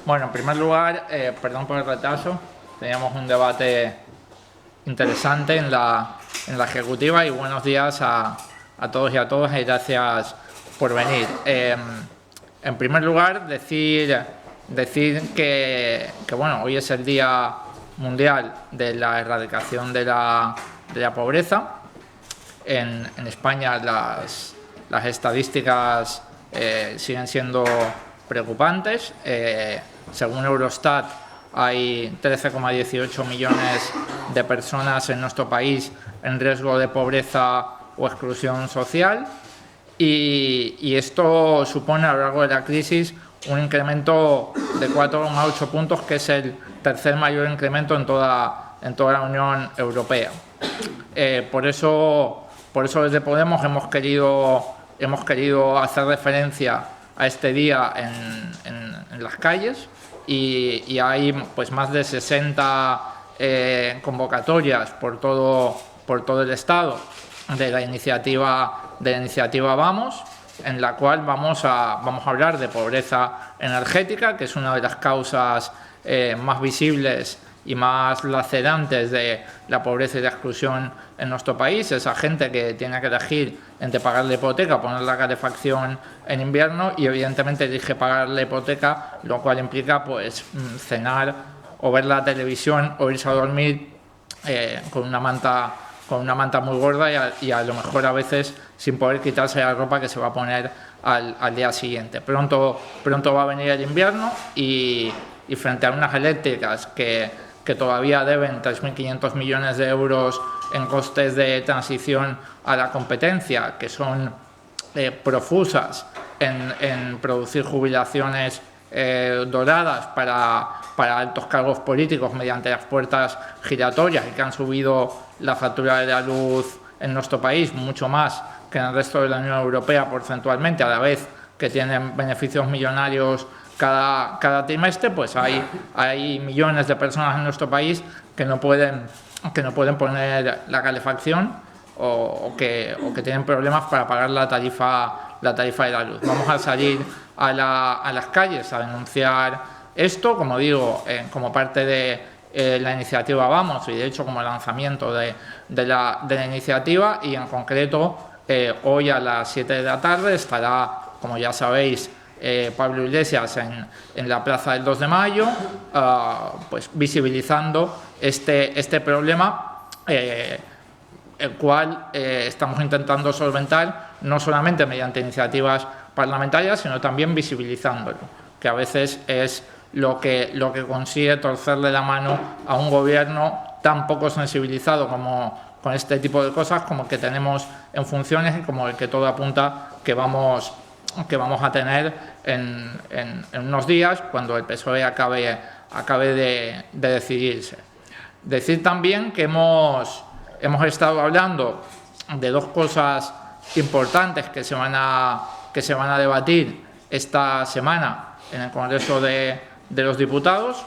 Bueno, en primer lugar, perdón por el retraso, teníamos un debate interesante en la ejecutiva y buenos días a todos y a todas y gracias por venir. En primer lugar, decir que bueno, hoy es el Día Mundial de la Erradicación de la Pobreza. En España las estadísticas siguen siendo preocupantes. Según Eurostat, hay 13,18 millones de personas en nuestro país en riesgo de pobreza o exclusión social y esto supone a lo largo de la crisis un incremento de 4,8 puntos, que es el tercer mayor incremento en toda la Unión Europea. Por eso desde Podemos hemos querido hacer referencia a este día en las calles y hay pues más de 60 convocatorias por todo el Estado de la iniciativa Vamos, en la cual vamos a hablar de pobreza energética, que es una de las causas más visibles y más lacerantes de la pobreza y la exclusión en nuestro país. Esa gente que tiene que elegir entre pagar la hipoteca o poner la calefacción en invierno y evidentemente elige pagar la hipoteca, lo cual implica pues cenar o ver la televisión o irse a dormir con una manta muy gorda y a lo mejor a veces sin poder quitarse la ropa que se va a poner al día siguiente. Pronto va a venir el invierno y frente a unas eléctricas que todavía deben 3.500 millones de euros en costes de transición a la competencia, que son profusas en producir jubilaciones doradas para altos cargos políticos mediante las puertas giratorias y que han subido la factura de la luz en nuestro país mucho más que en el resto de la Unión Europea porcentualmente, a la vez que tienen beneficios millonarios cada trimestre, pues hay millones de personas en nuestro país que no pueden poner la calefacción o que tienen problemas para pagar la tarifa de la luz. Vamos a salir a las calles a denunciar esto, como digo, como parte de la iniciativa Vamos y de hecho como lanzamiento de la iniciativa, y en concreto hoy a las 7 de la tarde estará, como ya sabéis, Pablo Iglesias en la Plaza del 2 de Mayo, pues visibilizando este problema, el cual estamos intentando solventar no solamente mediante iniciativas parlamentarias, sino también visibilizándolo, que a veces es lo que consigue torcerle la mano a un gobierno tan poco sensibilizado con este tipo de cosas como el que tenemos en funciones y como el que todo apunta que vamos a tener en unos días cuando el PSOE acabe de decidirse. Decir también que hemos estado hablando de dos cosas importantes que se van a debatir esta semana en el Congreso de los Diputados.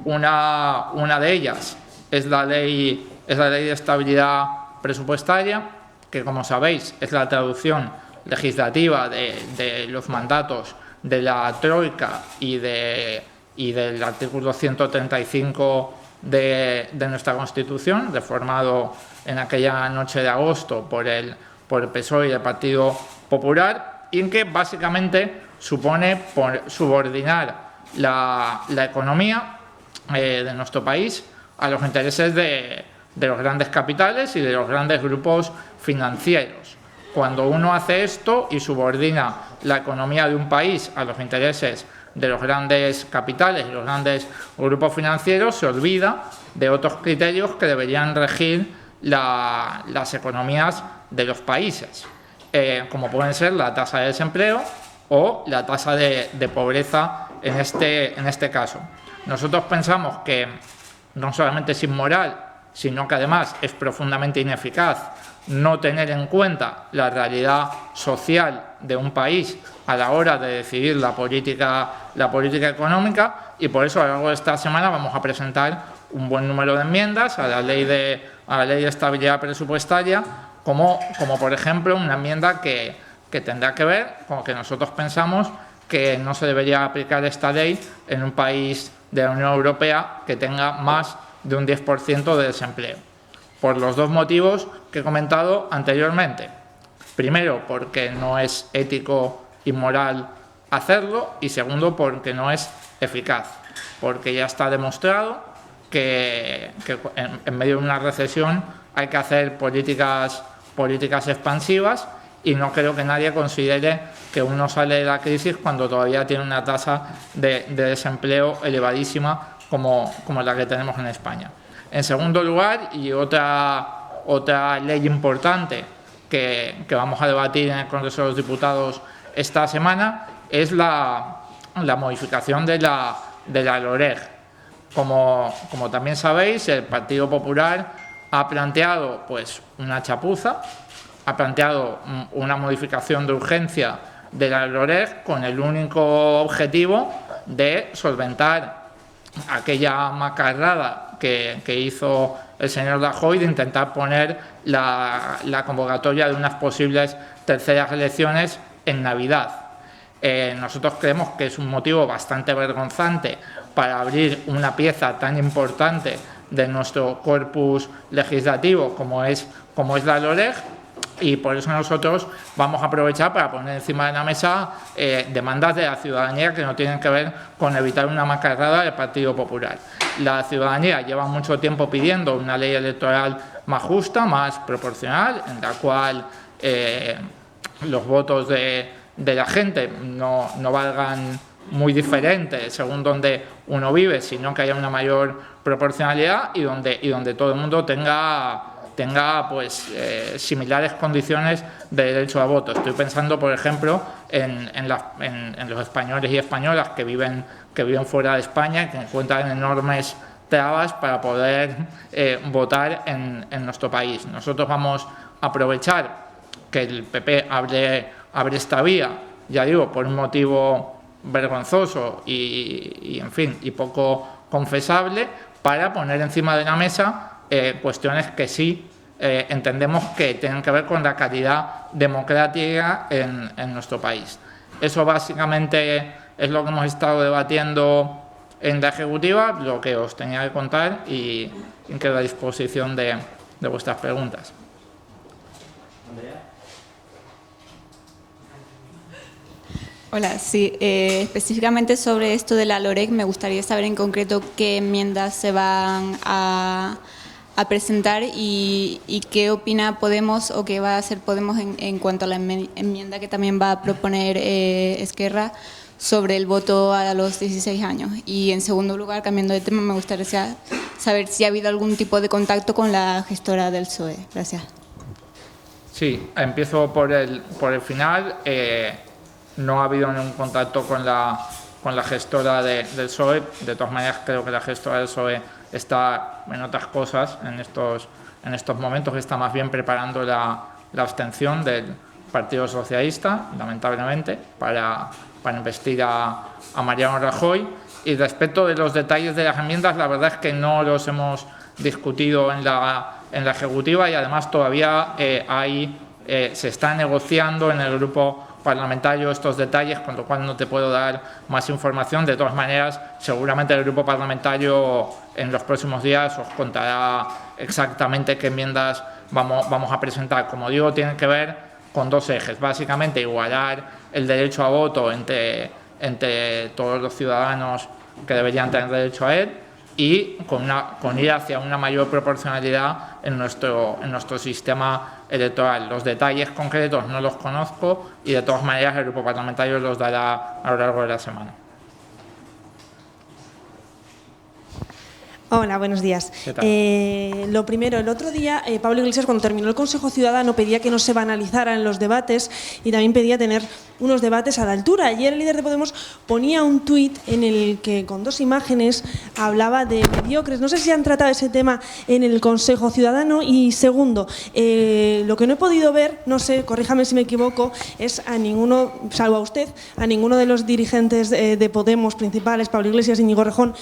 Una de ellas es la ley de estabilidad presupuestaria, que, como sabéis, es la traducción legislativa de los mandatos de la Troika y del artículo 135 de nuestra Constitución, reformado en aquella noche de agosto por el PSOE y el Partido Popular, y en que básicamente supone subordinar la economía de nuestro país a los intereses de los grandes capitales y de los grandes grupos financieros. Cuando uno hace esto y subordina la economía de un país a los intereses de los grandes capitales y los grandes grupos financieros, se olvida de otros criterios que deberían regir las economías de los países, como pueden ser la tasa de desempleo o la tasa de pobreza en este caso. Nosotros pensamos que no solamente es inmoral, sino que además es profundamente ineficaz no tener en cuenta la realidad social de un país a la hora de decidir la política económica, y por eso a lo largo de esta semana vamos a presentar un buen número de enmiendas a la ley de estabilidad presupuestaria, como por ejemplo una enmienda que tendrá que ver con que nosotros pensamos que no se debería aplicar esta ley en un país de la Unión Europea que tenga más de un 10% de desempleo, por los dos motivos que he comentado anteriormente. Primero, porque no es ético y moral hacerlo, y segundo, porque no es eficaz, porque ya está demostrado que en medio de una recesión hay que hacer políticas expansivas, y no creo que nadie considere que uno sale de la crisis cuando todavía tiene una tasa de desempleo elevadísima como la que tenemos en España. En segundo lugar, y otra ley importante que vamos a debatir en el Congreso de los Diputados esta semana, es la modificación de la LOREG. Como también sabéis, el Partido Popular ha planteado pues una chapuza, ha planteado una modificación de urgencia de la LOREG con el único objetivo de solventar aquella macarrada que hizo el señor Rajoy de intentar poner la convocatoria de unas posibles terceras elecciones en Navidad. Nosotros creemos que es un motivo bastante vergonzante para abrir una pieza tan importante de nuestro corpus legislativo como es la LOREG, y por eso nosotros vamos a aprovechar para poner encima de la mesa demandas de la ciudadanía que no tienen que ver con evitar una macarrada del Partido Popular. La ciudadanía lleva mucho tiempo pidiendo una ley electoral más justa, más proporcional, en la cual los votos de la gente no valgan muy diferentes según donde uno vive, sino que haya una mayor proporcionalidad y donde todo el mundo tenga pues similares condiciones de derecho a voto. Estoy pensando, por ejemplo, en los españoles y españolas que viven fuera de España y que encuentran enormes trabas para poder votar en nuestro país. Nosotros vamos a aprovechar que el PP abre esta vía, ya digo, por un motivo vergonzoso y en fin, y poco confesable, para poner encima de la mesa cuestiones que sí entendemos que tienen que ver con la calidad democrática en nuestro país. Eso básicamente es lo que hemos estado debatiendo en la Ejecutiva, lo que os tenía que contar, y quedo a disposición de vuestras preguntas. Hola, sí, específicamente sobre esto de la LOREG, me gustaría saber en concreto qué enmiendas se van a presentar y qué opina Podemos o qué va a hacer Podemos en cuanto a la enmienda que también va a proponer Esquerra sobre el voto a los 16 años. Y en segundo lugar, cambiando de tema, me gustaría saber si ha habido algún tipo de contacto con la gestora del PSOE. Gracias. Sí, empiezo por el final. No ha habido ningún contacto con la gestora del PSOE. De todas maneras, creo que la gestora del PSOE está en otras cosas en estos momentos, está más bien preparando la abstención del Partido Socialista, lamentablemente, para investir a Mariano Rajoy. Y respecto de los detalles de las enmiendas, la verdad es que no los hemos discutido en la Ejecutiva, y además todavía se está negociando en el grupo parlamentario estos detalles, con lo cual no te puedo dar más información. De todas maneras, seguramente el grupo parlamentario en los próximos días os contará exactamente qué enmiendas vamos a presentar. Como digo, tienen que ver con dos ejes: básicamente igualar el derecho a voto entre todos los ciudadanos que deberían tener derecho a él, y con ir hacia una mayor proporcionalidad en nuestro sistema electoral. Los detalles concretos no los conozco, y de todas maneras el grupo parlamentario los dará a lo largo de la semana. Hola, buenos días. Lo primero, el otro día Pablo Iglesias, cuando terminó el Consejo Ciudadano, pedía que no se banalizaran los debates y también pedía tener unos debates a la altura. Ayer el líder de Podemos ponía un tuit en el que con dos imágenes hablaba de mediocres. No sé si han tratado ese tema en el Consejo Ciudadano. Y segundo, lo que no he podido ver, no sé, corríjame si me equivoco, es a ninguno, salvo a usted, a ninguno de los dirigentes de Podemos principales, Pablo Iglesias y Íñigo Errejón,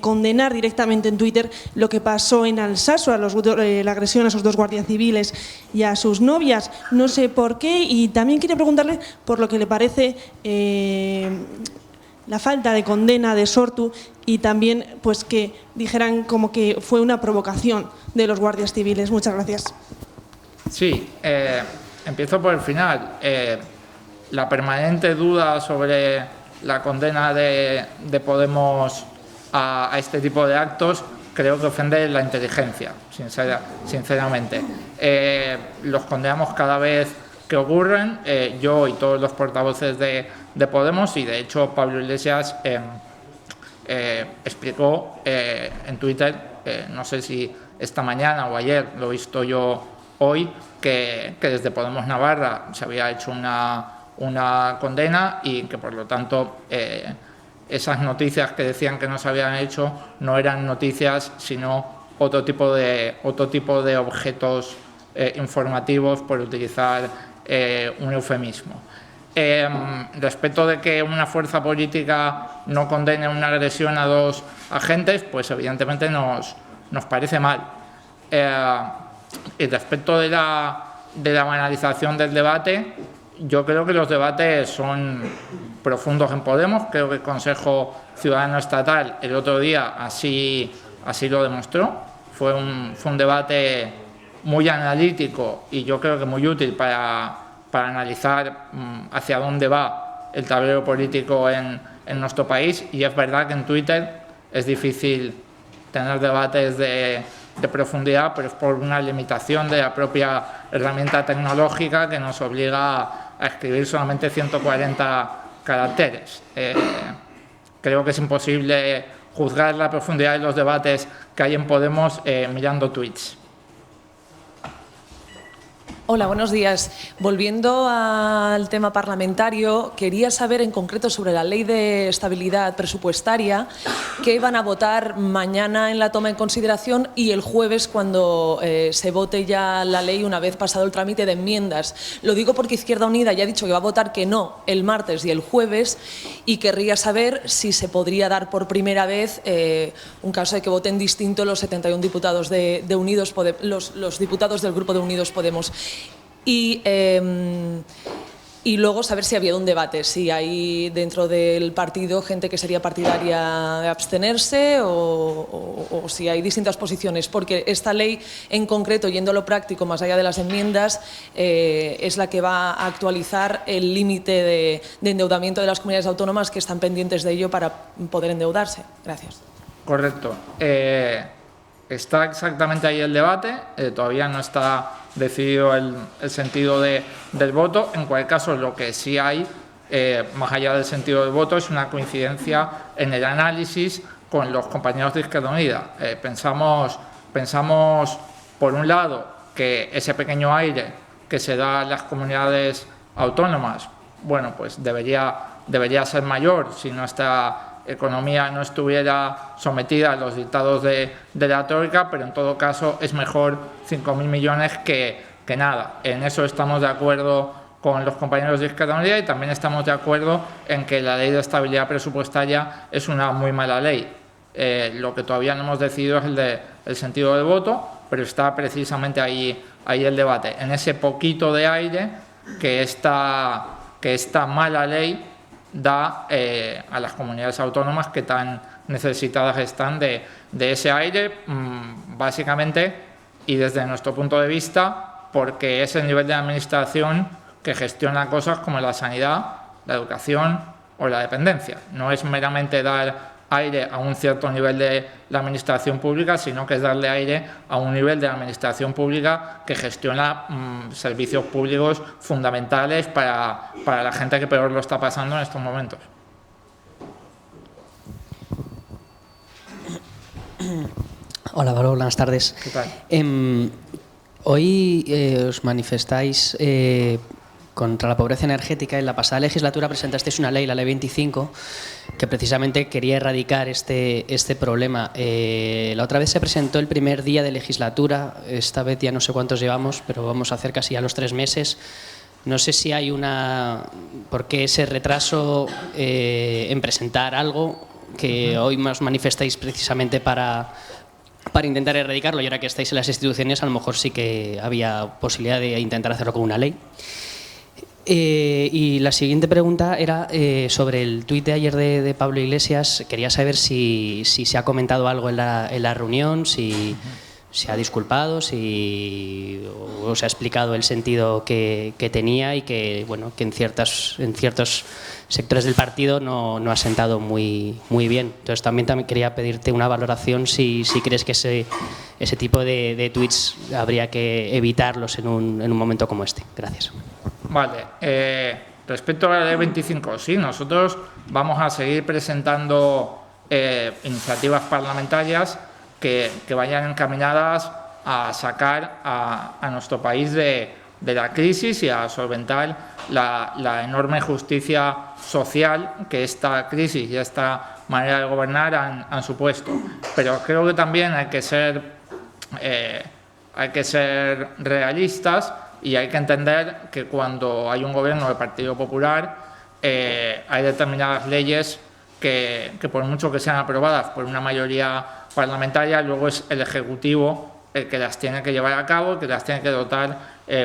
condenar directamente en Twitter lo que pasó en Alsasua, la agresión a esos dos guardias civiles y a sus novias. No sé por qué, y también quería preguntarle por lo que le parece la falta de condena de Sortu y también pues que dijeran como que fue una provocación de los guardias civiles. Muchas gracias. Sí, empiezo por el final. La permanente duda sobre la condena de Podemos a este tipo de actos creo que ofende la inteligencia, sinceramente. Los condenamos cada vez que ocurren, yo y todos los portavoces de Podemos, y de hecho Pablo Iglesias explicó en Twitter, no sé si esta mañana o ayer, lo he visto yo hoy, que desde Podemos Navarra se había hecho una condena y que por lo tanto esas noticias que decían que no se habían hecho no eran noticias sino otro tipo de objetos informativos, por utilizar un eufemismo. Respecto de que una fuerza política no condene una agresión a dos agentes, pues evidentemente nos parece mal. Y respecto de la banalización del debate, yo creo que los debates son profundos en Podemos. Creo que el Consejo Ciudadano Estatal el otro día así lo demostró. Fue un debate muy analítico y yo creo que muy útil para analizar hacia dónde va el tablero político en nuestro país. Y es verdad que en Twitter es difícil tener debates de profundidad, pero es por una limitación de la propia herramienta tecnológica que nos obliga a escribir solamente 140 caracteres. Creo que es imposible juzgar la profundidad de los debates que hay en Podemos mirando tweets. Hola, buenos días. Volviendo al tema parlamentario, quería saber en concreto sobre la Ley de Estabilidad Presupuestaria, qué van a votar mañana en la toma en consideración y el jueves cuando se vote ya la ley una vez pasado el trámite de enmiendas. Lo digo porque Izquierda Unida ya ha dicho que va a votar que no el martes y el jueves y querría saber si se podría dar por primera vez un caso de que voten distinto los 71 diputados de Unidos Podemos, los diputados del grupo de Unidos Podemos. Y luego saber si había un debate, si hay dentro del partido gente que sería partidaria de abstenerse o si hay distintas posiciones, porque esta ley en concreto, yendo a lo práctico, más allá de las enmiendas, es la que va a actualizar el límite de endeudamiento de las comunidades autónomas que están pendientes de ello para poder endeudarse. Gracias. Correcto. Está exactamente ahí el debate, todavía no está decidido el sentido del voto. En cualquier caso, lo que sí hay, más allá del sentido del voto, es una coincidencia en el análisis con los compañeros de Izquierda Unida. Pensamos, por un lado, que ese pequeño aire que se da a las comunidades autónomas, bueno, pues debería ser mayor si nuestra economía no estuviera sometida a los dictados de la troika, pero en todo caso es mejor 5.000 millones que nada. En eso estamos de acuerdo con los compañeros de Izquierda Unida y también estamos de acuerdo en que la ley de estabilidad presupuestaria es una muy mala ley. Lo que todavía no hemos decidido es el sentido del voto, pero está precisamente ahí el debate, en ese poquito de aire que esta mala ley da a las comunidades autónomas que tan necesitadas están de ese aire, básicamente, y desde nuestro punto de vista, porque es el nivel de administración que gestiona cosas como la sanidad, la educación o la dependencia. No es meramente dar aire a un cierto nivel de la administración pública, sino que es darle aire a un nivel de la administración pública que gestiona servicios públicos fundamentales para la gente que peor lo está pasando en estos momentos. Hola, Valor, buenas tardes. ¿Qué tal? Hoy os manifestáis contra la pobreza energética. En la pasada legislatura presentasteis una ley, la Ley 25, que precisamente quería erradicar este problema. La otra vez se presentó el primer día de legislatura, esta vez ya no sé cuántos llevamos, pero vamos a hacer casi ya los 3 meses. No sé si hay ¿por qué ese retraso en presentar algo que hoy os manifestáis precisamente para intentar erradicarlo? Y ahora que estáis en las instituciones, a lo mejor sí que había posibilidad de intentar hacerlo con una ley. Y la siguiente pregunta era sobre el tuit de ayer de Pablo Iglesias. Quería saber si se ha comentado algo en la reunión, si se ha disculpado, si o se ha explicado el sentido que tenía y que, bueno, que en ciertos sectores del partido no ha sentado muy bien. Entonces también quería pedirte una valoración si crees que ese tipo de tweets habría que evitarlos en un momento como este. Gracias. Vale. Respecto a la ley 25, sí, nosotros vamos a seguir presentando iniciativas parlamentarias que vayan encaminadas a sacar a nuestro país de la crisis y a solventar la enorme justicia social que esta crisis y esta manera de gobernar han supuesto. Pero creo que también hay que ser realistas y hay que entender que cuando hay un gobierno del Partido Popular hay determinadas leyes que por mucho que sean aprobadas por una mayoría parlamentaria, luego es el Ejecutivo el que las tiene que llevar a cabo, que las tiene que dotar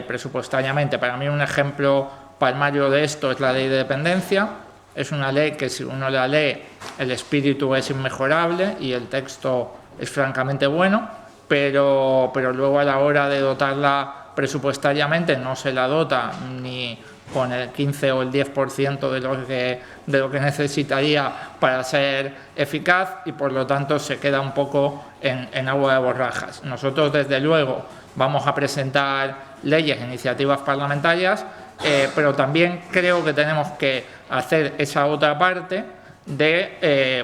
presupuestariamente. Para mí un ejemplo palmario de esto es la ley de dependencia. Es una ley que si uno la lee el espíritu es inmejorable y el texto es francamente bueno, pero luego a la hora de dotarla presupuestariamente no se la dota ni con el 15 o el 10% de lo que necesitaría para ser eficaz y por lo tanto se queda un poco en agua de borrajas. Nosotros desde luego vamos a presentar leyes, iniciativas parlamentarias, pero también creo que tenemos que hacer esa otra parte de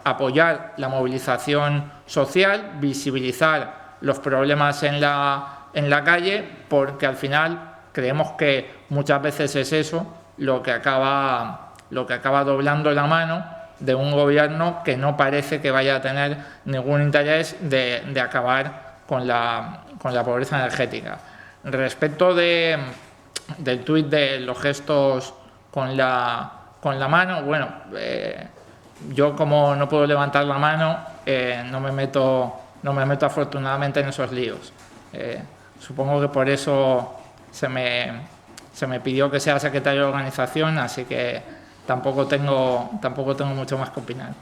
apoyar la movilización social, visibilizar los problemas en la calle, porque al final creemos que muchas veces es eso lo que acaba doblando la mano de un gobierno que no parece que vaya a tener ningún interés de acabar con la pobreza energética. Respecto del tuit de los gestos con la mano, yo como no puedo levantar la mano, no me meto afortunadamente en esos líos. Supongo que por eso se me pidió que sea secretario de organización, así que tampoco tengo mucho más que opinar.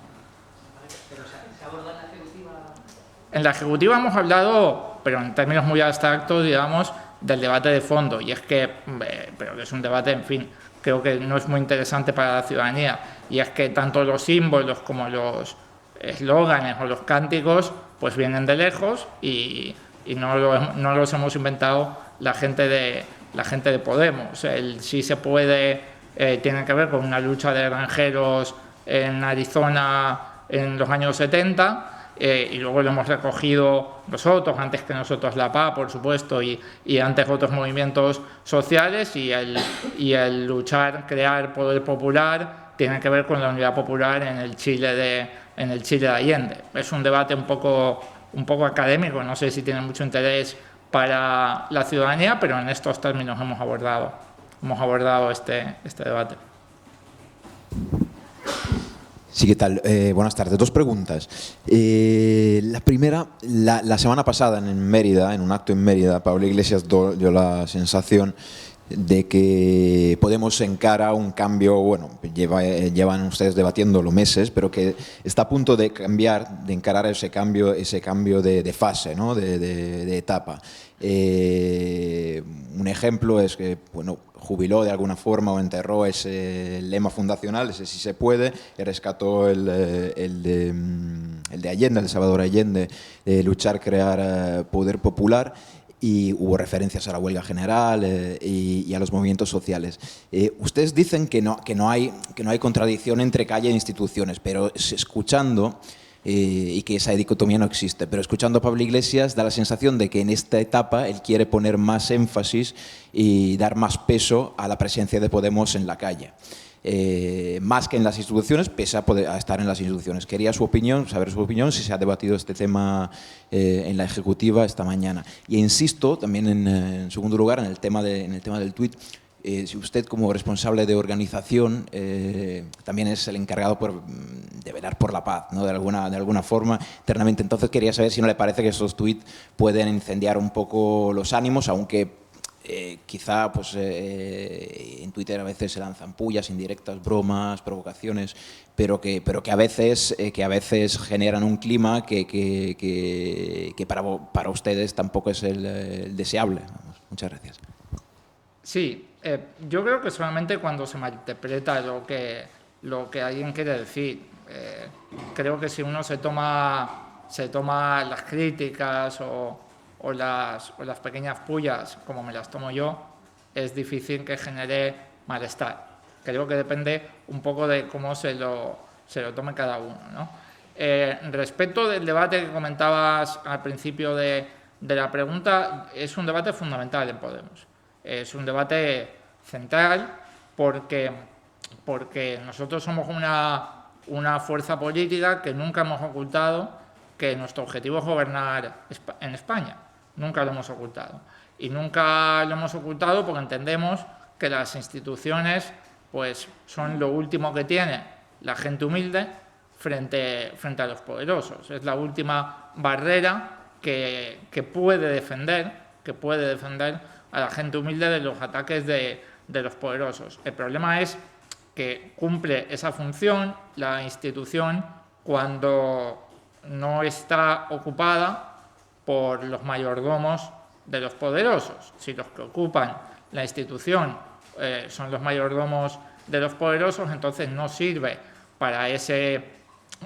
En la ejecutiva hemos hablado, pero en términos muy abstractos, digamos, del debate de fondo, y es que, pero que es un debate, en fin, creo que no es muy interesante para la ciudadanía, y es que tanto los símbolos como los eslóganes o los cánticos pues vienen de lejos y no los hemos inventado la gente de Podemos. El sí se puede tiene que ver con una lucha de granjeros en Arizona en los años 70 y luego lo hemos recogido nosotros, antes que nosotros la PA, por supuesto, y antes otros movimientos sociales, y el luchar, crear poder popular tiene que ver con la unidad popular en el Chile de Allende. Es un debate un poco académico, no sé si tiene mucho interés para la ciudadanía, pero en estos términos hemos abordado este debate. Sí, ¿qué tal? Buenas tardes. Dos preguntas. La primera, la semana pasada en Mérida, en un acto en Mérida, Pablo Iglesias dio la sensación de que Podemos encara un cambio, llevan ustedes debatiéndolo meses, pero que está a punto de cambiar, de encarar ese cambio de fase, ¿no? de etapa. Un ejemplo es que, jubiló de alguna forma o enterró ese lema fundacional, ese sí se puede, y rescató el de Allende, el de Salvador Allende, de luchar, crear poder popular. Y hubo referencias a la huelga general y a los movimientos sociales. Ustedes dicen que no hay contradicción entre calle e instituciones, pero escuchando, y que esa dicotomía no existe, pero escuchando a Pablo Iglesias da la sensación de que en esta etapa él quiere poner más énfasis y dar más peso a la presencia de Podemos en la calle. Más que en las instituciones, pese a estar en las instituciones. Quería saber su opinión, si se ha debatido este tema en la ejecutiva esta mañana. Y insisto, también en segundo lugar, en el tema del tuit, si usted como responsable de organización también es el encargado de velar por la paz, ¿no? de alguna forma internamente. Entonces quería saber si no le parece que esos tuits pueden incendiar un poco los ánimos, aunque quizá pues, en Twitter a veces se lanzan pullas, indirectas, bromas, provocaciones, pero que a veces generan un clima que para ustedes tampoco es el deseable. Vamos, muchas gracias. Sí, yo creo que solamente cuando se malinterpreta lo que alguien quiere decir. Creo que si uno se toma las críticas o las pequeñas pullas, como me las tomo yo, es difícil que genere malestar. Creo que depende un poco de cómo se lo tome cada uno, ¿no? Respecto del debate que comentabas al principio de la pregunta, es un debate fundamental en Podemos. Es un debate central porque nosotros somos una fuerza política que nunca hemos ocultado que nuestro objetivo es gobernar en España. Nunca lo hemos ocultado. Y nunca lo hemos ocultado porque entendemos que las instituciones pues, son lo último que tiene la gente humilde frente a los poderosos. Es la última barrera que puede defender a la gente humilde de los ataques de los poderosos. El problema es que cumple esa función la institución cuando no está ocupada por los mayordomos de los poderosos. Si los que ocupan la institución son los mayordomos de los poderosos, entonces no sirve para ese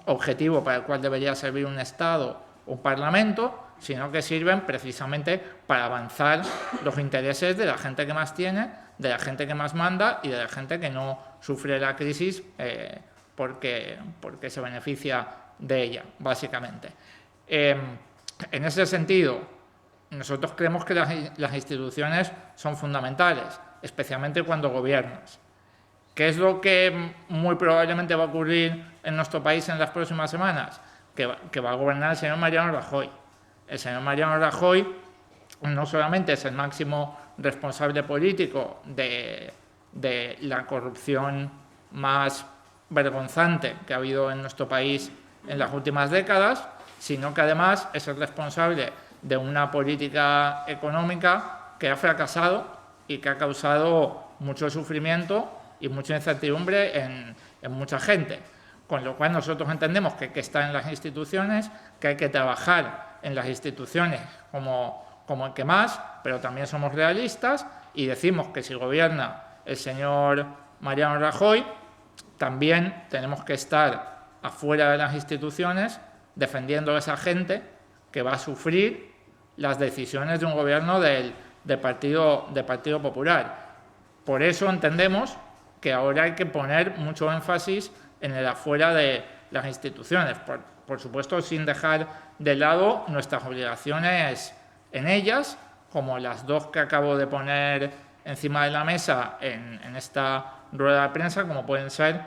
objetivo para el cual debería servir un Estado o un Parlamento, sino que sirven precisamente para avanzar los intereses de la gente que más tiene, de la gente que más manda y de la gente que no sufre la crisis porque se beneficia de ella, básicamente. En ese sentido, nosotros creemos que las instituciones son fundamentales, especialmente cuando gobiernas. ¿Qué es lo que muy probablemente va a ocurrir en nuestro país en las próximas semanas? Que va a gobernar el señor Mariano Rajoy. El señor Mariano Rajoy no solamente es el máximo responsable político de la corrupción más vergonzante que ha habido en nuestro país en las últimas décadas, sino que además es el responsable de una política económica que ha fracasado y que ha causado mucho sufrimiento y mucha incertidumbre en mucha gente. Con lo cual nosotros entendemos que hay que estar en las instituciones, que hay que trabajar en las instituciones como el que más, pero también somos realistas y decimos que si gobierna el señor Mariano Rajoy, también tenemos que estar afuera de las instituciones defendiendo a esa gente que va a sufrir las decisiones de un gobierno del Partido Popular. Por eso entendemos que ahora hay que poner mucho énfasis en el afuera de las instituciones, por supuesto sin dejar de lado nuestras obligaciones en ellas, como las dos que acabo de poner encima de la mesa en esta rueda de prensa, como pueden ser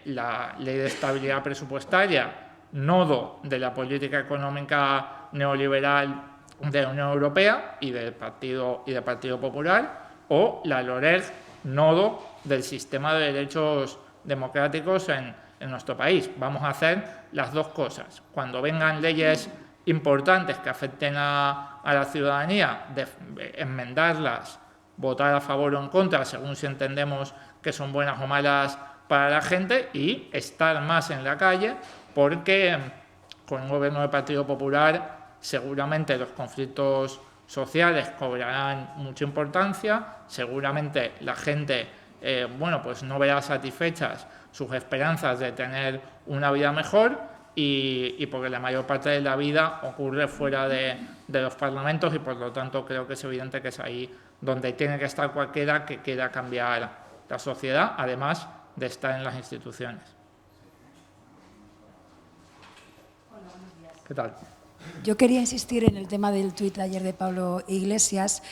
la Ley de Estabilidad Presupuestaria, nodo de la política económica neoliberal de la Unión Europea y del Partido Popular, o la LOREG, nodo del sistema de derechos democráticos en nuestro país. Vamos a hacer las dos cosas. Cuando vengan leyes importantes que afecten a la ciudadanía, enmendarlas, votar a favor o en contra, según si entendemos que son buenas o malas para la gente, y estar más en la calle, porque con un gobierno del Partido Popular seguramente los conflictos sociales cobrarán mucha importancia, seguramente la gente pues no verá satisfechas sus esperanzas de tener una vida mejor y porque la mayor parte de la vida ocurre fuera de los parlamentos y por lo tanto creo que es evidente que es ahí donde tiene que estar cualquiera que quiera cambiar la sociedad, además de estar en las instituciones. Hola, buenos días. ¿Qué tal? Yo quería insistir en el tema del tuit de ayer de Pablo Iglesias.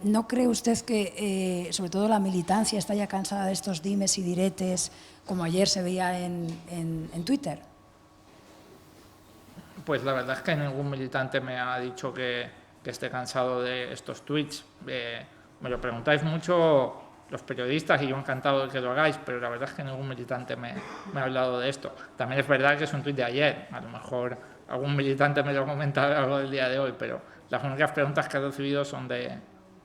¿No cree usted que, sobre todo la militancia, está ya cansada de estos dimes y diretes, como ayer se veía en Twitter? Pues la verdad es que ningún militante me ha dicho que esté cansado de estos tuits. Me lo preguntáis mucho los periodistas y yo encantado de que lo hagáis, pero la verdad es que ningún militante me ha hablado de esto. También es verdad que es un tuit de ayer, a lo mejor algún militante me lo comenta algo del día de hoy, pero las únicas preguntas que he recibido son de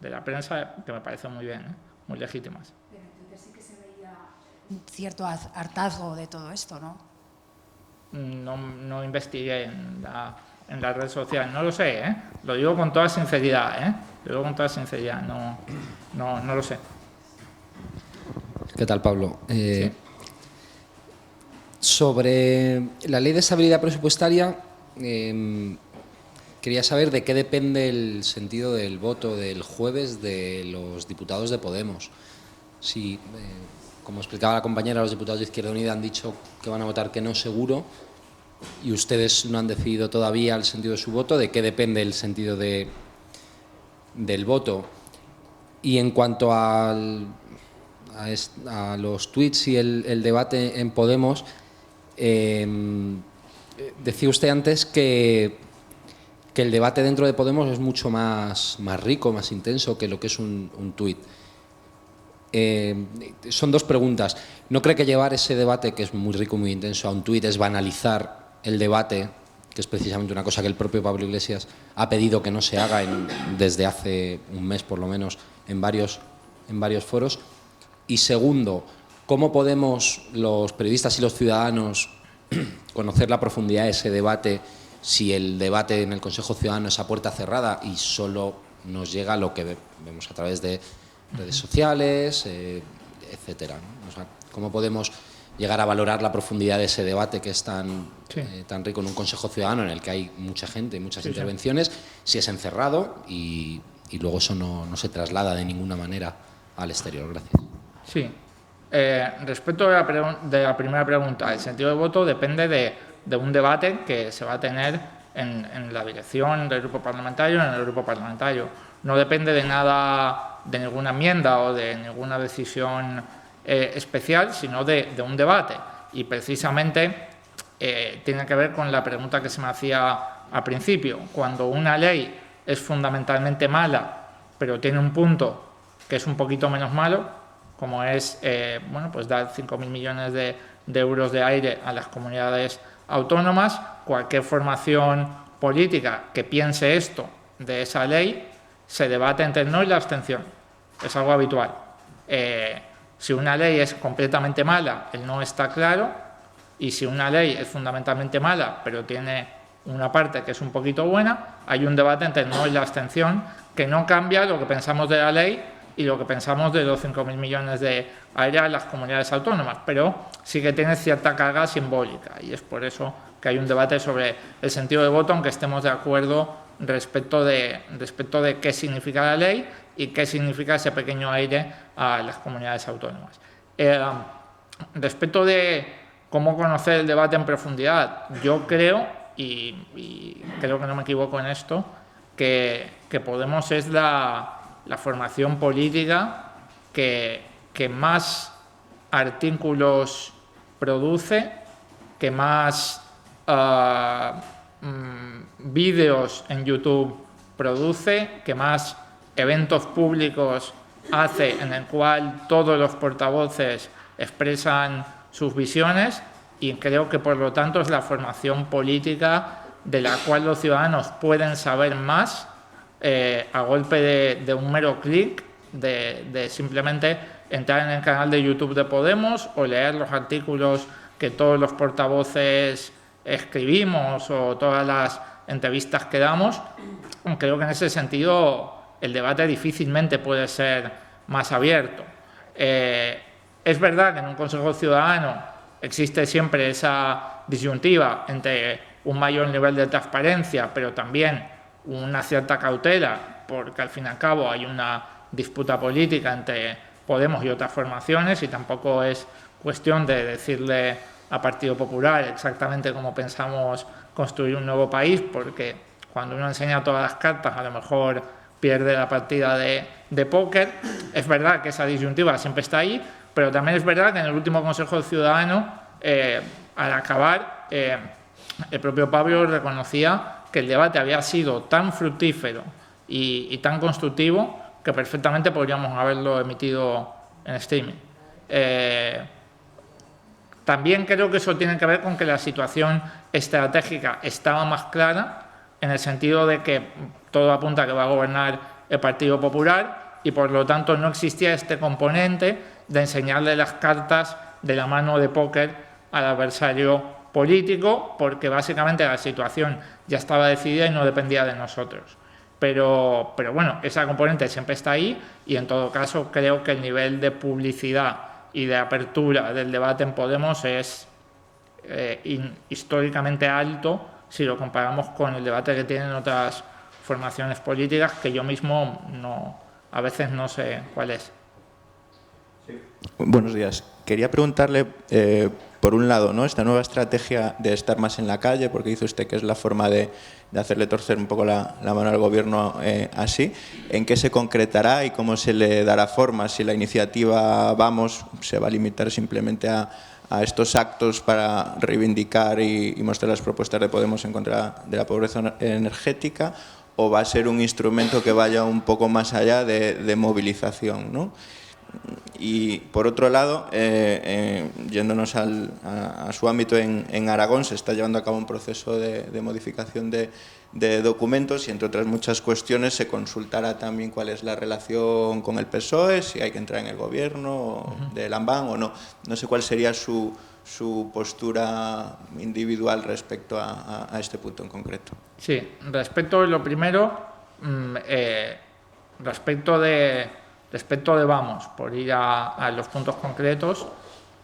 la prensa que me parecen muy bien, muy legítimas. Pero entonces sí que se veía un cierto hartazgo de todo esto, ¿no? No investigué en la red social, no lo sé, lo digo con toda sinceridad, lo digo con toda sinceridad, no lo sé. ¿Qué tal, Pablo? Sí. Sobre la ley de estabilidad presupuestaria, quería saber de qué depende el sentido del voto del jueves de los diputados de Podemos. Si, como explicaba la compañera, los diputados de Izquierda Unida han dicho que van a votar que no seguro y ustedes no han decidido todavía el sentido de su voto, ¿de qué depende el sentido del voto? Y en cuanto a los tuits y el debate en Podemos, decía usted antes que el debate dentro de Podemos es mucho más rico, más intenso que lo que es un tuit. Son dos preguntas. ¿No cree que llevar ese debate, que es muy rico, muy intenso, a un tuit es banalizar el debate, que es precisamente una cosa que el propio Pablo Iglesias ha pedido que no se haga desde hace un mes por lo menos en varios foros? Y segundo, ¿cómo podemos los periodistas y los ciudadanos conocer la profundidad de ese debate si el debate en el Consejo Ciudadano es a puerta cerrada y solo nos llega lo que vemos a través de redes sociales, etcétera, ¿no? O sea, ¿cómo podemos llegar a valorar la profundidad de ese debate que es tan rico en un Consejo Ciudadano en el que hay mucha gente y muchas intervenciones, si es encerrado y luego eso no se traslada de ninguna manera al exterior? Gracias. Sí. Respecto de la primera pregunta, el sentido de voto depende de un debate que se va a tener en la dirección del grupo parlamentario, en el grupo parlamentario. No depende de nada, de ninguna enmienda o de ninguna decisión especial, sino de un debate. Y precisamente tiene que ver con la pregunta que se me hacía al principio. Cuando una ley es fundamentalmente mala, pero tiene un punto que es un poquito menos malo, como es pues dar 5.000 millones de euros de aire a las comunidades autónomas, cualquier formación política que piense esto de esa ley se debate entre el no y la abstención. Es algo habitual. Si una ley es completamente mala, el no está claro, y si una ley es fundamentalmente mala, pero tiene una parte que es un poquito buena, hay un debate entre el no y la abstención que no cambia lo que pensamos de la ley y lo que pensamos de los 5.000 millones de aire a las comunidades autónomas, pero sí que tiene cierta carga simbólica y es por eso que hay un debate sobre el sentido de voto, aunque estemos de acuerdo respecto de qué significa la ley y qué significa ese pequeño aire a las comunidades autónomas. Respecto de cómo conocer el debate en profundidad, yo creo, y creo que no me equivoco en esto, que Podemos es la formación política que más artículos produce, que más vídeos en YouTube produce, que más eventos públicos hace en el cual todos los portavoces expresan sus visiones, y creo que por lo tanto es la formación política de la cual los ciudadanos pueden saber más a golpe de un mero clic, de simplemente entrar en el canal de YouTube de Podemos o leer los artículos que todos los portavoces escribimos o todas las entrevistas que damos. Creo que en ese sentido el debate difícilmente puede ser más abierto. Es verdad que en un Consejo Ciudadano existe siempre esa disyuntiva entre un mayor nivel de transparencia, pero también una cierta cautela, porque al fin y al cabo hay una disputa política entre Podemos y otras formaciones y tampoco es cuestión de decirle a Partido Popular exactamente cómo pensamos construir un nuevo país, porque cuando uno enseña todas las cartas a lo mejor pierde la partida de póker. Es verdad que esa disyuntiva siempre está ahí, pero también es verdad que en el último Consejo Ciudadano, al acabar, el propio Pablo reconocía que el debate había sido tan fructífero y tan constructivo que perfectamente podríamos haberlo emitido en streaming. También creo que eso tiene que ver con que la situación estratégica estaba más clara, en el sentido de que todo apunta a que va a gobernar el Partido Popular y por lo tanto no existía este componente de enseñarle las cartas de la mano de póker al adversario político, porque básicamente la situación ya estaba decidida y no dependía de nosotros. Pero bueno, esa componente siempre está ahí y en todo caso creo que el nivel de publicidad y de apertura del debate en Podemos es históricamente alto si lo comparamos con el debate que tienen otras formaciones políticas, que yo mismo a veces no sé cuál es. Sí. Buenos días. Quería preguntarle, por un lado, ¿no?, esta nueva estrategia de estar más en la calle, porque dice usted que es la forma de hacerle torcer un poco la mano al Gobierno así. ¿En qué se concretará y cómo se le dará forma? Si la iniciativa Vamos se va a limitar simplemente a estos actos para reivindicar y mostrar las propuestas de Podemos en contra de la pobreza energética, o va a ser un instrumento que vaya un poco más allá de movilización, ¿no? Y por otro lado, yéndonos a su ámbito en Aragón, se está llevando a cabo un proceso de modificación de documentos y, entre otras muchas cuestiones, se consultará también cuál es la relación con el PSOE, si hay que entrar en el gobierno de Lambán o no. No sé cuál sería su postura individual respecto a este punto en concreto. Sí, respecto a lo primero, respecto de Vamos, por ir a los puntos concretos,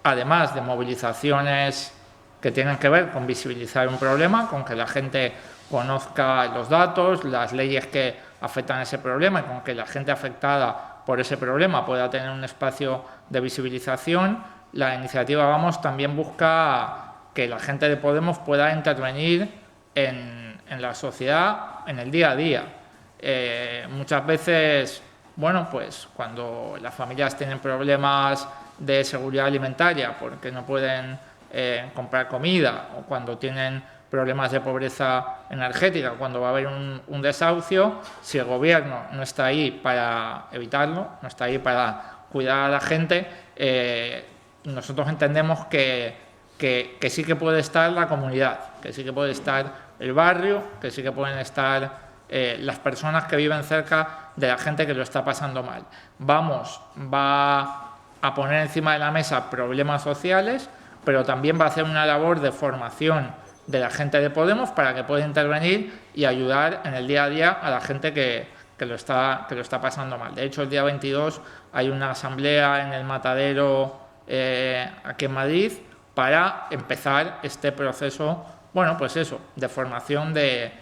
además de movilizaciones que tienen que ver con visibilizar un problema, con que la gente conozca los datos, las leyes que afectan a ese problema y con que la gente afectada por ese problema pueda tener un espacio de visibilización, la iniciativa Vamos también busca que la gente de Podemos pueda intervenir en la sociedad en el día a día. Muchas veces, bueno, pues cuando las familias tienen problemas de seguridad alimentaria porque no pueden comprar comida, o cuando tienen problemas de pobreza energética, cuando va a haber un desahucio, si el gobierno no está ahí para evitarlo, no está ahí para cuidar a la gente, nosotros entendemos que sí que puede estar la comunidad, que sí que puede estar el barrio, que sí que pueden estar las personas que viven cerca de la gente que lo está pasando mal. Vamos, va a poner encima de la mesa problemas sociales, pero también va a hacer una labor de formación de la gente de Podemos para que pueda intervenir y ayudar en el día a día a la gente que lo está pasando mal. De hecho, el día 22 hay una asamblea en el Matadero aquí en Madrid para empezar este proceso, bueno, pues eso, de formación de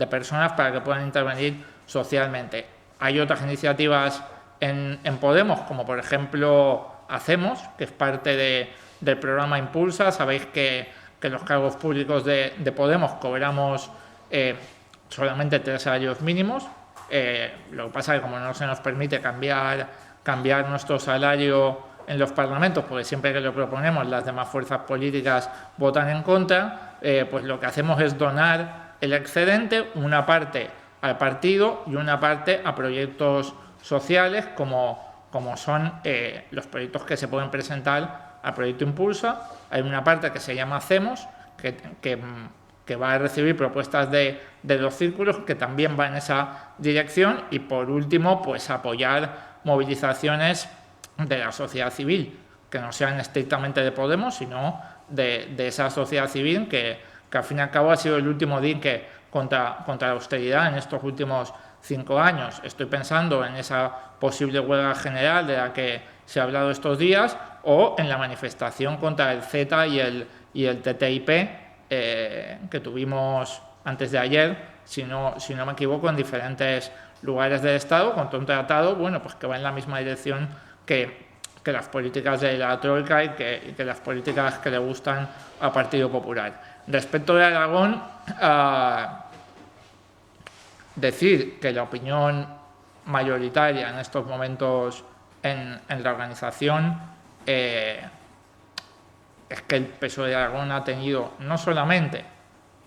personas para que puedan intervenir socialmente. Hay otras iniciativas en Podemos, como por ejemplo Hacemos, que es parte del programa Impulsa. Sabéis que los cargos públicos de Podemos cobramos solamente 3 salarios mínimos. Lo que pasa es que como no se nos permite cambiar nuestro salario en los parlamentos, porque siempre que lo proponemos las demás fuerzas políticas votan en contra, pues lo que hacemos es donar el excedente, una parte al partido y una parte a proyectos sociales como son los proyectos que se pueden presentar al proyecto Impulsa. Hay una parte que se llama Hacemos, que va a recibir propuestas de los círculos que también va en esa dirección, y por último, pues apoyar movilizaciones de la sociedad civil, que no sean estrictamente de Podemos, sino de esa sociedad civil que al fin y al cabo ha sido el último dique contra la austeridad en estos últimos 5 años. Estoy pensando en esa posible huelga general de la que se ha hablado estos días, o en la manifestación contra el CETA y el TTIP que tuvimos antes de ayer, si no me equivoco, en diferentes lugares del Estado, con un tratado, bueno, pues que va en la misma dirección que las políticas de la Troika y que las políticas que le gustan al Partido Popular. Respecto de Aragón, decir que la opinión mayoritaria en estos momentos en la organización es que el PSOE de Aragón ha tenido no solamente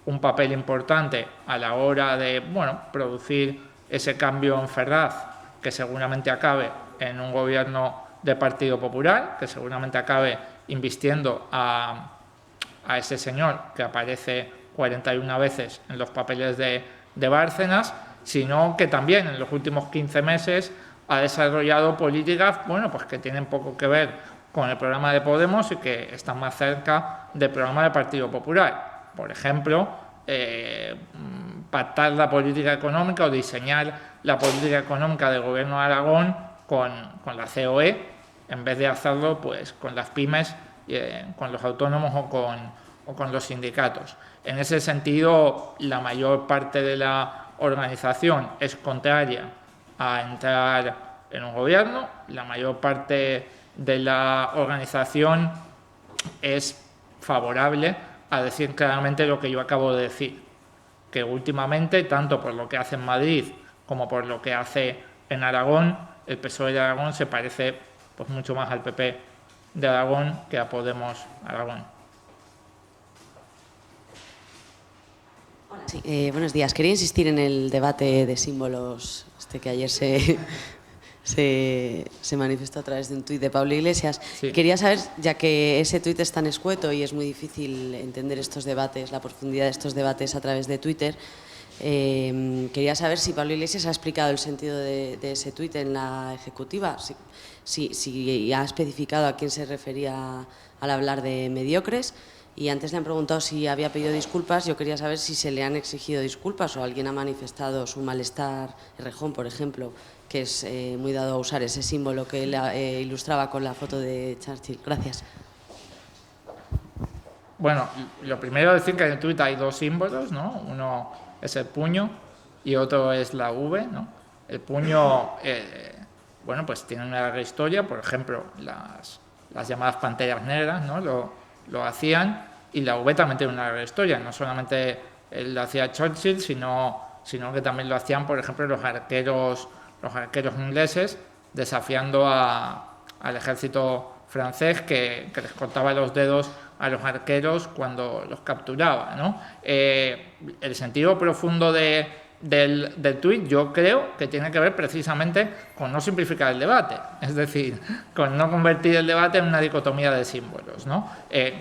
un papel importante a la hora de, bueno, producir ese cambio en Ferraz, que seguramente acabe en un gobierno de Partido Popular, que seguramente acabe invistiendo a ese señor que aparece 41 veces en los papeles de Bárcenas, sino que también en los últimos 15 meses ha desarrollado políticas, bueno, pues que tienen poco que ver con el programa de Podemos y que están más cerca del programa del Partido Popular. Por ejemplo, pactar la política económica o diseñar la política económica del Gobierno de Aragón con la COE, en vez de hacerlo pues con las pymes, con los autónomos o con los sindicatos. En ese sentido, la mayor parte de la organización es contraria a entrar en un gobierno, la mayor parte de la organización es favorable a decir claramente lo que yo acabo de decir, que últimamente, tanto por lo que hace en Madrid como por lo que hace en Aragón, el PSOE de Aragón se parece pues mucho más al PP de Aragón que a Podemos Aragón. Sí, buenos días. Quería insistir en el debate de símbolos que ayer se manifestó a través de un tuit de Pablo Iglesias. Sí. Quería saber, ya que ese tuit es tan escueto y es muy difícil entender estos debates, la profundidad de estos debates a través de Twitter, quería saber si Pablo Iglesias ha explicado el sentido de ese tuit en la ejecutiva, si ha especificado a quién se refería al hablar de mediocres. Y antes le han preguntado si había pedido disculpas. Yo quería saber si se le han exigido disculpas o alguien ha manifestado su malestar. Errejón, por ejemplo, que es muy dado a usar ese símbolo que él ilustraba con la foto de Churchill. Gracias. Bueno, lo primero es decir que en el tuit hay dos símbolos, ¿no? Uno es el puño y otro es la V, ¿no? El puño, bueno, pues tiene una larga historia. Por ejemplo, las llamadas panteras negras, ¿no? Lo hacían, y la V también tiene una larga historia. No solamente lo hacía Churchill, sino que también lo hacían, por ejemplo, los arqueros ingleses, desafiando al ejército francés que les cortaba los dedos a los arqueros cuando los capturaba, ¿no? El sentido profundo del tuit, yo creo que tiene que ver precisamente con no simplificar el debate, es decir, con no convertir el debate en una dicotomía de símbolos, ¿no?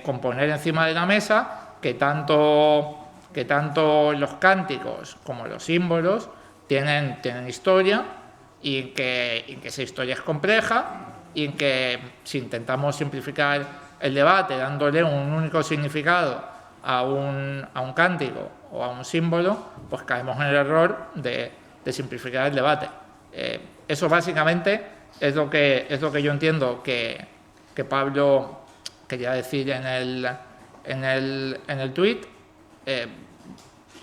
Con poner encima de la mesa que tanto los cánticos como los símbolos tienen historia, y que esa historia es compleja, y en que si intentamos simplificar el debate dándole un único significado a un cántico o a un símbolo, pues caemos en el error de simplificar el debate. Eso básicamente es lo que yo entiendo que Pablo quería decir en el tuit,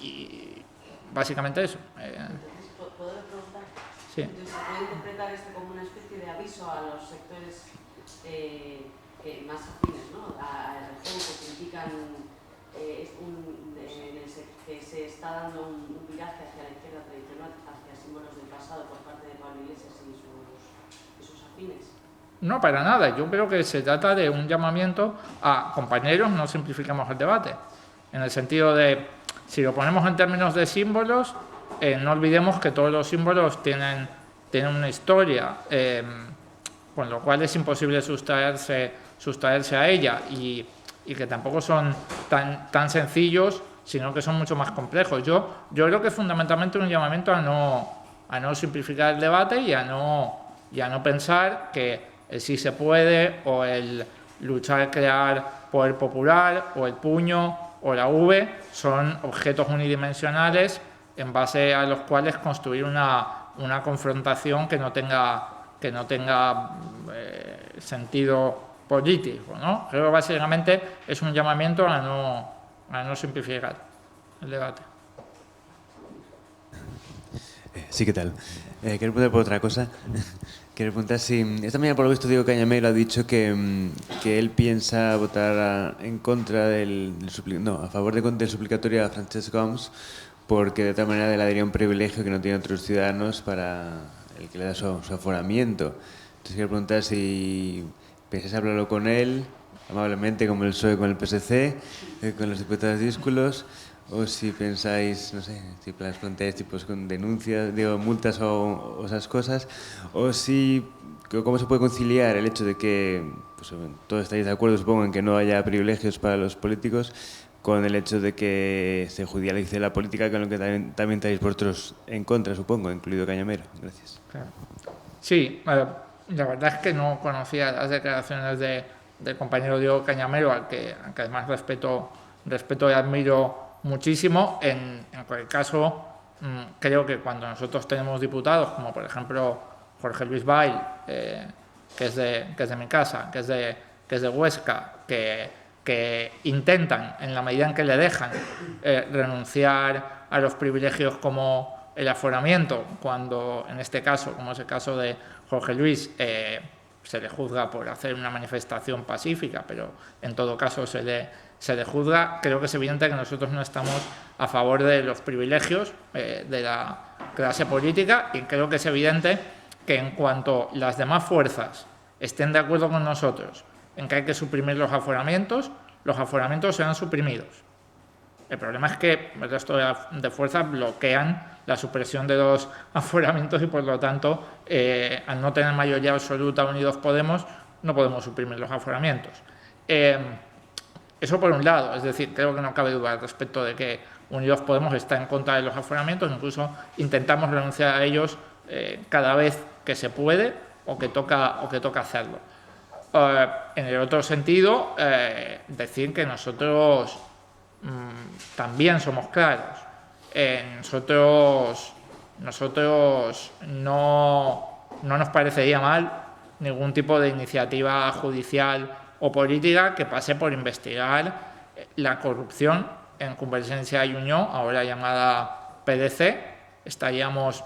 y básicamente eso. ¿Puedo preguntar? Sí. Entonces, ¿se puede interpretar esto como una especie de aviso a los sectores que más afines, ¿no? A Errejón, que critican que se está dando un viraje hacia la izquierda tradicional, hacia símbolos del pasado por parte de Pablo Iglesias y sus afines? No, para nada. Yo creo que se trata de un llamamiento a compañeros, no simplifiquemos el debate. En el sentido de, si lo ponemos en términos de símbolos, no olvidemos que todos los símbolos tienen una historia, con lo cual es imposible sustraerse a ella, y que tampoco son tan sencillos, sino que son mucho más complejos. Yo creo que es fundamentalmente un llamamiento a no simplificar el debate y a no pensar que el sí se puede, o el luchar, crear poder popular, o el puño o la V son objetos unidimensionales en base a los cuales construir una confrontación que no tenga sentido político, ¿no? Creo que básicamente es un llamamiento a no simplificar el debate. Sí, ¿qué tal? Quiero preguntar por otra cosa. Quiero preguntar si... Esta mañana, por lo visto, Diego Cañamero ha dicho que él piensa votar en contra a favor del suplicatorio a Francesc Homs, porque de tal manera le daría un privilegio que no tienen otros ciudadanos para el que le da su aforamiento. Entonces quiero preguntar si pensáis hablarlo con él, amablemente, como el PSOE con el PSC, con los diputados díscolos, o si pensáis, no sé, si planteáis tipos con denuncias, multas o esas cosas, o si, cómo se puede conciliar el hecho de que, pues, todos estáis de acuerdo, supongo, en que no haya privilegios para los políticos, con el hecho de que se judicialice la política, con lo que también estáis vosotros en contra, supongo, incluido Cañamero. Gracias. Claro. Sí, la verdad es que no conocía las declaraciones del compañero Diego Cañamero, al que además respeto y admiro muchísimo. En cualquier caso, creo que cuando nosotros tenemos diputados, como por ejemplo Jorge Luis Bail, que es de mi casa, que es de Huesca, que intentan, en la medida en que le dejan, renunciar a los privilegios como el aforamiento, cuando en este caso, como es el caso de Jorge Luis, se le juzga por hacer una manifestación pacífica, pero en todo caso se le juzga. Creo que es evidente que nosotros no estamos a favor de los privilegios de la clase política, y creo que es evidente que en cuanto las demás fuerzas estén de acuerdo con nosotros en que hay que suprimir los aforamientos serán suprimidos. El problema es que el resto de fuerzas bloquean la supresión de los aforamientos y, por lo tanto, al no tener mayoría absoluta Unidos Podemos, no podemos suprimir los aforamientos. Eso por un lado, es decir, creo que no cabe duda respecto de que Unidos Podemos está en contra de los aforamientos, incluso intentamos renunciar a ellos cada vez que se puede o que toca hacerlo. En el otro sentido, decir que nosotros también somos claros. Nosotros no nos parecería mal ningún tipo de iniciativa judicial o política que pase por investigar la corrupción en Convergencia y Unión, ahora llamada PDC. Estaríamos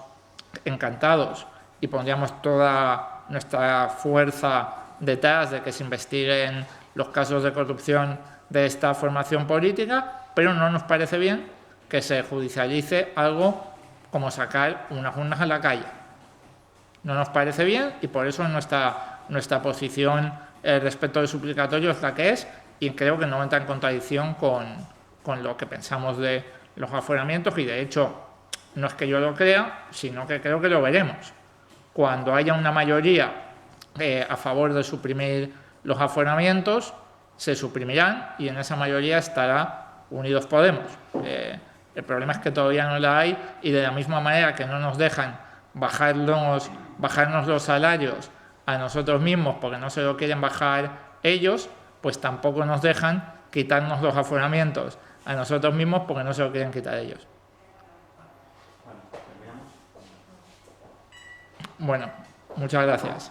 encantados y pondríamos toda nuestra fuerza detrás de que se investiguen los casos de corrupción de esta formación política, pero no nos parece bien que se judicialice algo como sacar unas urnas a la calle. No nos parece bien, y por eso nuestra posición respecto del suplicatorio es la que es, y creo que no entra en contradicción con lo que pensamos de los aforamientos, y de hecho no es que yo lo crea, sino que creo que lo veremos. Cuando haya una mayoría a favor de suprimir los aforamientos, se suprimirán, y en esa mayoría estará Unidos Podemos. El problema es que todavía no la hay, y de la misma manera que no nos dejan bajarnos los salarios a nosotros mismos porque no se lo quieren bajar ellos, pues tampoco nos dejan quitarnos los aforamientos a nosotros mismos porque no se lo quieren quitar ellos. Bueno, muchas gracias.